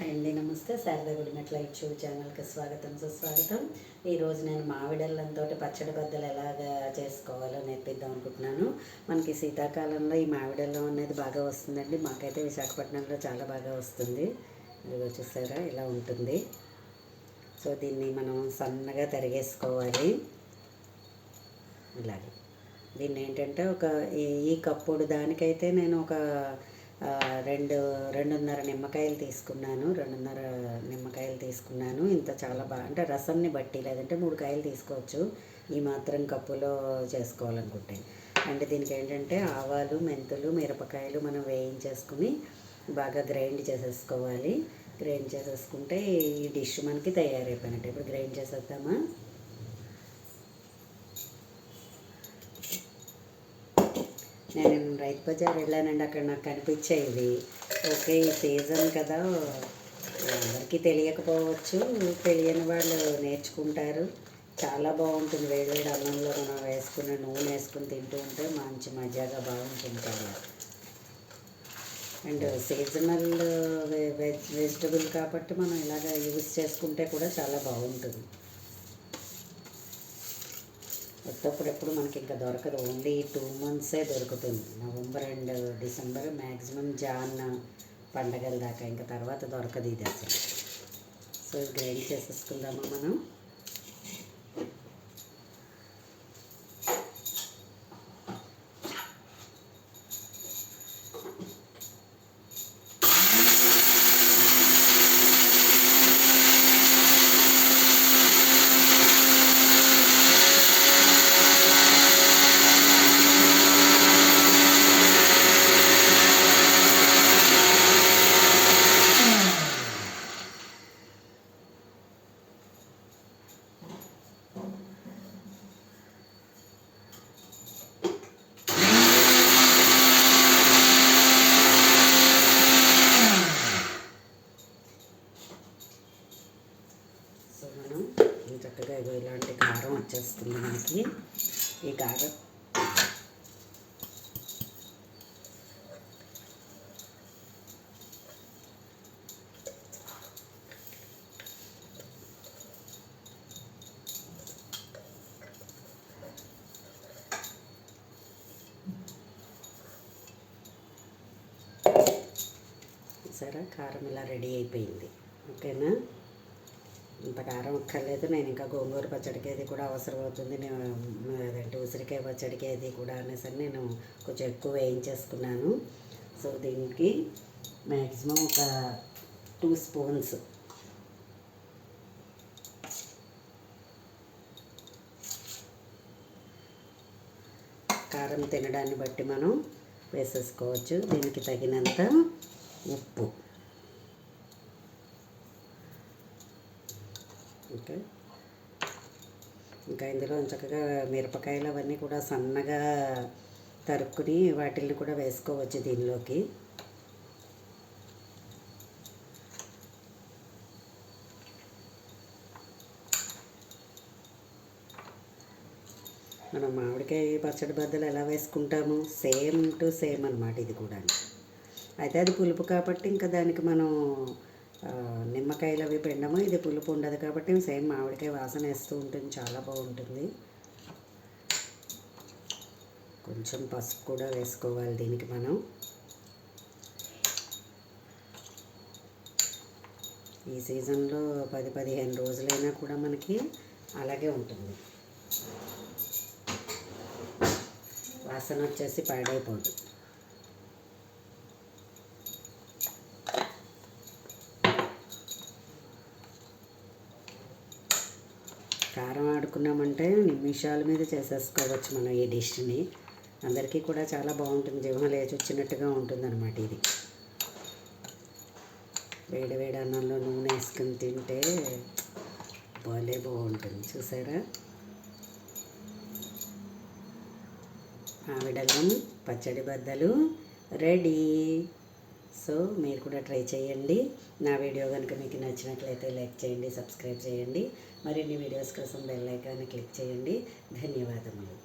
అండి నమస్తే. శారదా గుడిమెట్ల యూట్యూబ్ ఛానల్కి స్వాగతం సుస్వాగతం. ఈరోజు నేను మామిడళ్ళంతో పచ్చడి బద్దలు ఎలాగా చేసుకోవాలో నేర్పిద్దాం అనుకుంటున్నాను. మనకి శీతాకాలంలో ఈ మామిడల్లం అనేది బాగా వస్తుందండి. మాకైతే విశాఖపట్నంలో చాలా బాగా వస్తుంది. ఇదిగో చూసారా ఇలా ఉంటుంది. సో దీన్ని మనం సన్నగా తరిగేసుకోవాలి. ఇలాగే దీన్ని ఏంటంటే ఈ కప్పుడు దానికైతే నేను రెండున్నర నిమ్మకాయలు తీసుకున్నాను. ఇంత చాలా బాగా అంటే రసాన్ని బట్టి, లేదంటే 3 కాయలు తీసుకోవచ్చు ఈ మాత్రం కప్పులో చేసుకోవాలనుకుంటే. అంటే దీనికి ఏంటంటే ఆవాలు, మెంతులు, మిరపకాయలు మనం వేయించేసుకుని బాగా గ్రైండ్ చేసేసుకోవాలి. గ్రైండ్ చేసేసుకుంటే ఈ డిష్ మనకి తయారైపోయినట్టు. ఇప్పుడు గ్రైండ్ చేసేద్దామా. నేను రైతు బజార్ వెళ్ళానండి. అక్కడ నాకు కనిపించేవి. ఓకే, ఈ సీజన్ కదా, అందరికీ తెలియకపోవచ్చు, తెలియని వాళ్ళు నేర్చుకుంటారు. చాలా బాగుంటుంది. వేడివేడి అన్నంలో మనం వేసుకుని నూనె వేసుకుని తింటూ ఉంటే మంచి మజాగా బాగుంటుంది కదా. అండ్ సీజనల్ వెజిటబుల్ కాబట్టి మనం ఇలాగ యూజ్ చేసుకుంటే కూడా చాలా బాగుంటుంది. ఎప్పుడు మనకి ఇంకా దొరకదు. ఓన్లీ 2 months దొరుకుతుంది. November and December, maximum Jan పండగల దాకా. ఇంకా తర్వాత దొరకదు ఇది అసలు. సో గ్రైండ్ చేసేసుకుందామా మనం. చక్కగా ఇలాంటి కారం వచ్చేస్తుంది మనకి. ఈ కారం సరే, కారం ఇలా రెడీ అయిపోయింది. ఓకేనా, ఇంత కారం అక్కర్లేదు. నేను ఇంకా గోంగూర పచ్చడికి అది కూడా అవసరం అవుతుంది. అదంటే ఉసిరికాయ పచ్చడికి అది కూడా అనేసి నేను కొంచెం ఎక్కువ వేయించేసుకున్నాను. సో దీనికి మ్యాక్సిమం 2 స్పూన్స్ కారం తినడాన్ని బట్టి మనం వేసేసుకోవచ్చు. దీనికి తగినంత ఉప్పు. ఓకే, ఇంకా ఇందులో చక్కగా మిరపకాయలు అవన్నీ కూడా సన్నగా తరుక్కుని వాటిల్ని కూడా వేసుకోవచ్చు దీనిలోకి. మనం మామిడికాయ పచ్చడి బద్దలు ఎలా వేసుకుంటాము, సేమ్ టు సేమ్ అన్నమాట ఇది కూడా. అయితే అది పులుపు కాబట్టి ఇంకా దానికి మనం నిమ్మకాయలు అవి పిండము. ఇది పులుపు ఉండదు కాబట్టి సేమ్ మామిడికాయ వాసన వేస్తూ ఉంటుంది. చాలా బాగుంటుంది. కొంచెం పసుపు కూడా వేసుకోవాలి దీనికి మనం. ఈ సీజన్లో 10-15 రోజులైనా కూడా మనకి అలాగే ఉంటుంది. వాసన వచ్చేసి పాడైపోదు. కారం ఆడుకున్నామంటే నిమిషాల మీద చేసేసుకోవచ్చు మనం ఈ డిష్ని. అందరికీ కూడా చాలా బాగుంటుంది. జీవం లేచి వచ్చినట్టుగా ఉంటుంది అన్నమాట ఇది. వేడి వేడి అన్నంలో నూనె వేసుకుని తింటే భలే బాగుంటుంది. చూసారా, మామిడల్లం పచ్చడి బద్దలు రెడీ. సో మీరు కూడా ట్రై చేయండి. నా వీడియో కనుక మీకు నచ్చినట్లయితే లైక్ చేయండి, సబ్స్క్రైబ్ చేయండి. మరిన్ని వీడియోస్ కోసం బెల్ ఐకాన్ని క్లిక్ చేయండి. ధన్యవాదములు.